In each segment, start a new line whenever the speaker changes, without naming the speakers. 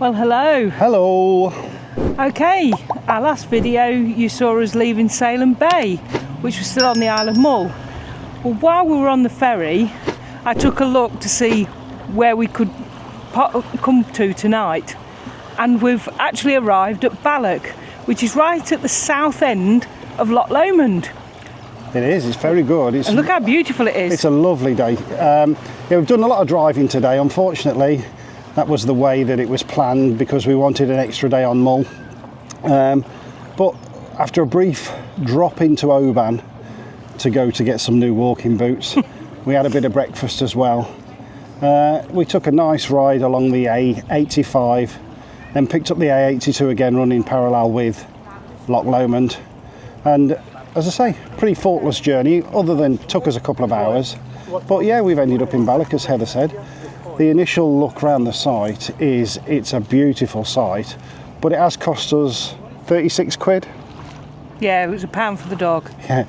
Well, hello.
Hello.
Okay, our last video you saw us leaving Salem Bay, which was still on the Isle of Mull. Well, while we were on the ferry, I took a look to see where we could come to tonight, and we've actually arrived at Balloch, which is right at the south end of Loch Lomond.
It is, it's very good.
And look how beautiful it is.
It's a lovely day. Yeah, we've done a lot of driving today. Unfortunately, that was the way that it was planned because we wanted an extra day on Mull. But after a brief drop into Oban to go to get some new walking boots, we had a bit of breakfast as well. We took a nice ride along the A85, then picked up the A82 again, running parallel with Loch Lomond. And as I say, pretty faultless journey, other than took us a couple of hours. But yeah, we've ended up in Balloch, as Heather said. The initial look around the site is, it's a beautiful site, but it has cost us 36 quid.
Yeah, it was £1 for the dog.
Yeah.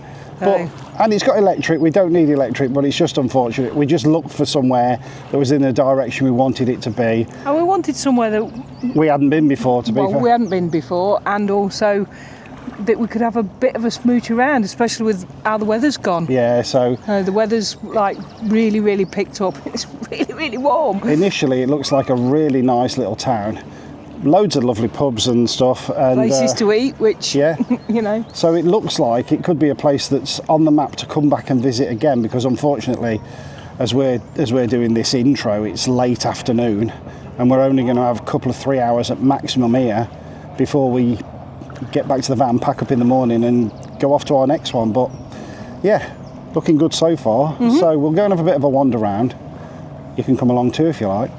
And it's got electric. We don't need electric, but it's just unfortunate. We just looked for somewhere that was in the direction we wanted it to be.
And we wanted somewhere that
we hadn't been before, to be fair.
We hadn't been before, and also that we could have a bit of a smooch around, especially with how the weather's gone.
Yeah, so
the weather's like really picked up. It's really warm.
Initially, it looks like a really nice little town. Loads of lovely pubs and stuff, and
places to eat, which
yeah,
you know.
So it looks like it could be a place that's on the map to come back and visit again, because unfortunately, as we're doing this intro, it's late afternoon, and we're only going to have a couple of 3 hours at maximum here before we get back to the van, pack up in the morning, and go off to our next one. But yeah, looking good so far. So we'll go and have a bit of a wander round. You can come along too if you like.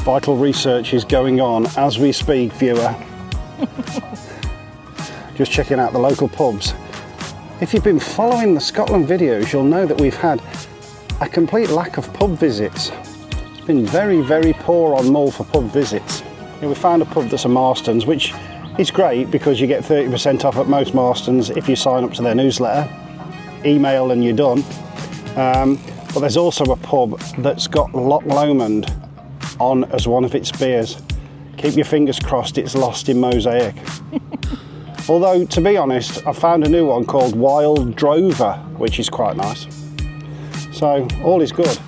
Vital research is going on as we speak, viewer. Just checking out the local pubs. If you've been following the Scotland videos, you'll know that we've had a complete lack of pub visits. It's been very poor on Mull for pub visits. We found a pub that's a Marston's, which is great because you get 30% off at most Marston's if you sign up to their newsletter. Email and you're done. But there's also a pub that's got Loch Lomond on as one of its beers. Keep your fingers crossed it's lost in Mosaic. Although, to be honest, I found a new one called Wild Drover, which is quite nice. So, all is good.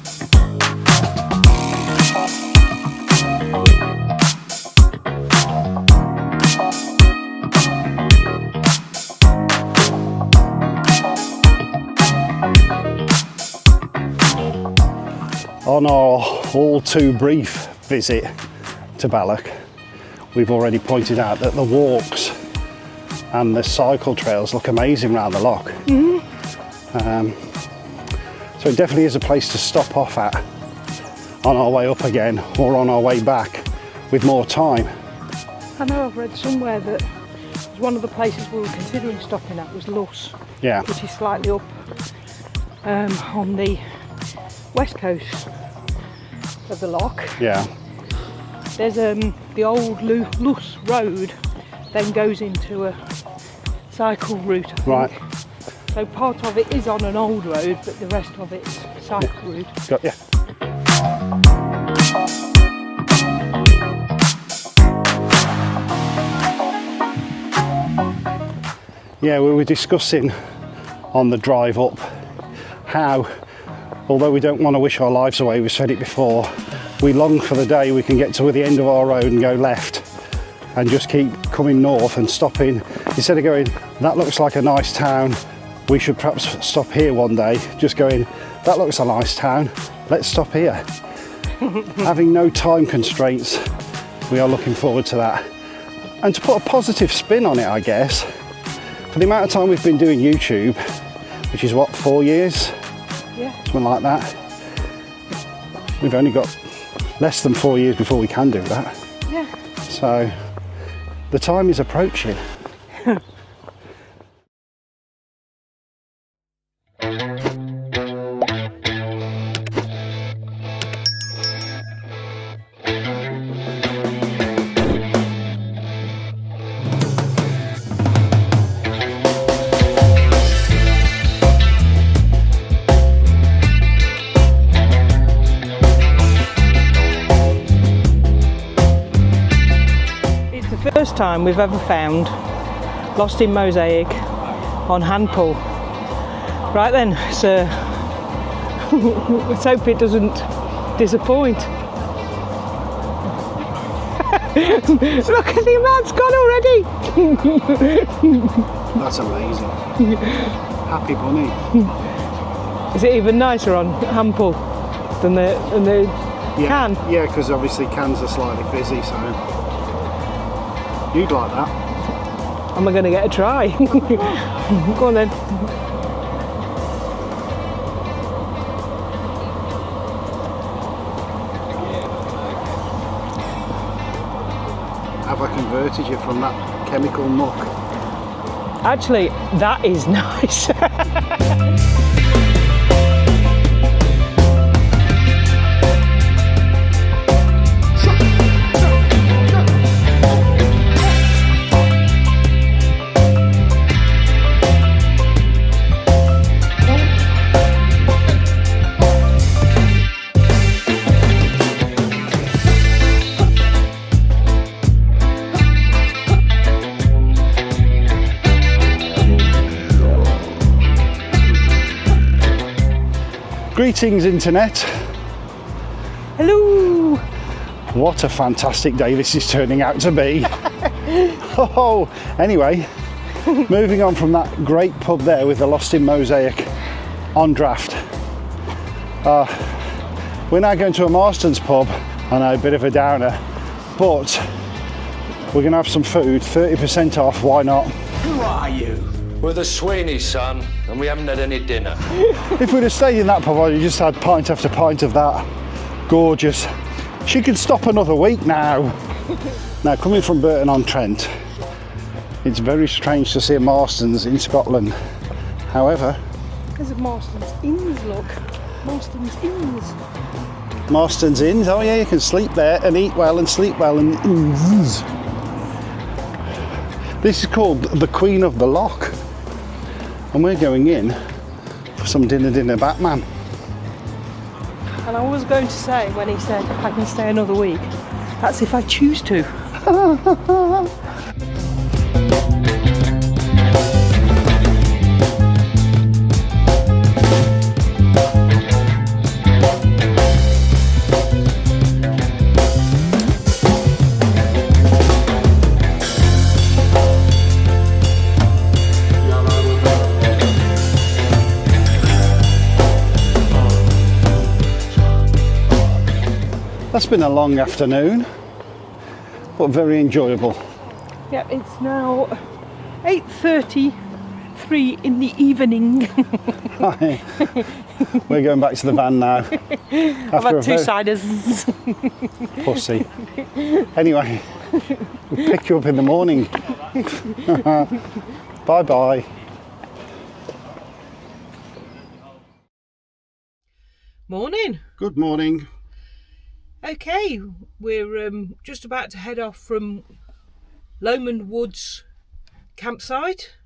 On our all too brief visit to Balloch, we've already pointed out that the walks and the cycle trails look amazing around the loch. So it definitely is a place to stop off at on our way up again or on our way back with more time.
I know I've read somewhere that one of the places we were considering stopping at was Luss,
yeah,
which is slightly up on the west coast of the loch.
Yeah.
There's the old Luss road then goes into a cycle route, I think.
Right.
So part of it is on an old road, but the rest of it's cycle route.
Got ya. Yeah, we were discussing on the drive up how, although we don't want to wish our lives away, we've said it before, we long for the day we can get to the end of our road and go left and just keep coming north and stopping. Instead of going, that looks like a nice town, we should perhaps stop here one day, just going, that looks a nice town, let's stop here. Having no time constraints, we are looking forward to that. And to put a positive spin on it, I guess, for the amount of time we've been doing YouTube, which is what, 4 years?
Yeah.
Something like that. We've only got less than 4 years before we can do that.
Yeah.
So the time is approaching.
First time we've ever found lost in mosaic on hand pull. Right then, so let's hope it doesn't disappoint. Look at the amount's gone already.
That's amazing. Happy bunny.
Is it even nicer on hand pull than the can?
Yeah, because obviously cans are slightly fizzy, so you'd like that.
Am I going to get a try? Go on then.
Have I converted you from that chemical muck?
Actually, that is nice.
Greetings, internet.
Hello.
What a fantastic day this is turning out to be. Oh, anyway, moving on from that great pub there with the Lost in Mosaic on draft. We're now going to a Marston's pub. I know, a bit of a downer, but we're going to have some food, 30% off, why not?
Who are you? We're the Sweeney's, son, and we haven't had any dinner.
If we'd have stayed in that pub, I'd have just had pint after pint of that. Gorgeous. She can stop another week now. Now, coming from Burton-on-Trent, it's very strange to see a Marston's in Scotland. However,
There's a Marston's Inns, look. Marston's Inns.
Marston's Inns, oh yeah, you can sleep there and eat well and sleep well and inns. This is called the Queen of the Loch. And we're going in for some dinner Batman.
And I was going to say, when he said I can stay another week, that's if I choose to.
That's been a long afternoon, but very enjoyable.
Yeah, it's now 8:33 in the evening.
We're going back to the van now.
I've had two ciders.
Pussy. Anyway, we'll pick you up in the morning. Bye bye.
Morning.
Good morning.
Okay, we're just about to head off from Lomond Woods campsite.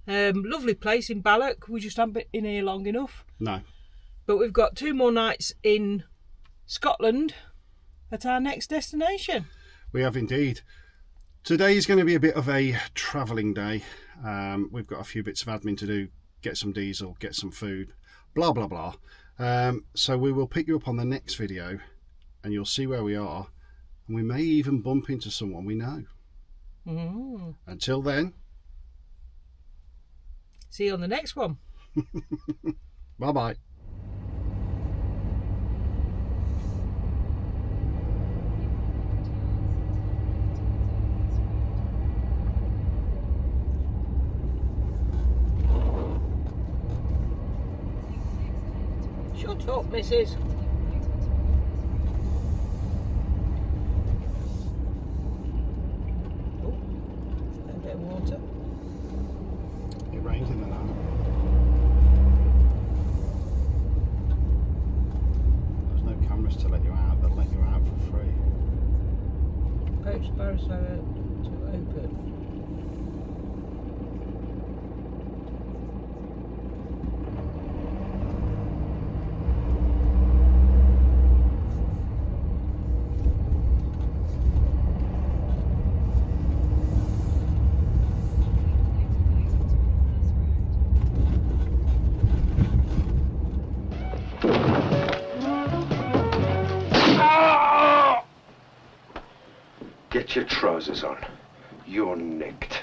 Lovely place in Balloch. We just haven't been in here long enough.
No.
But we've got 2 more nights in Scotland at our next destination.
We have indeed. Today is going to be a bit of a travelling day. We've got a few bits of admin to do, get some diesel, get some food, blah blah blah. So we will pick you up on the next video and you'll see where we are, and we may even bump into someone we know. Until then,
see you on the next one.
bye bye.
Watch up, missus. Oh, a bit of water.
It rains in the night. There's no cameras to let you out. They'll let you out for free.
Approach Barrow to open.
Get your trousers on. You're nicked.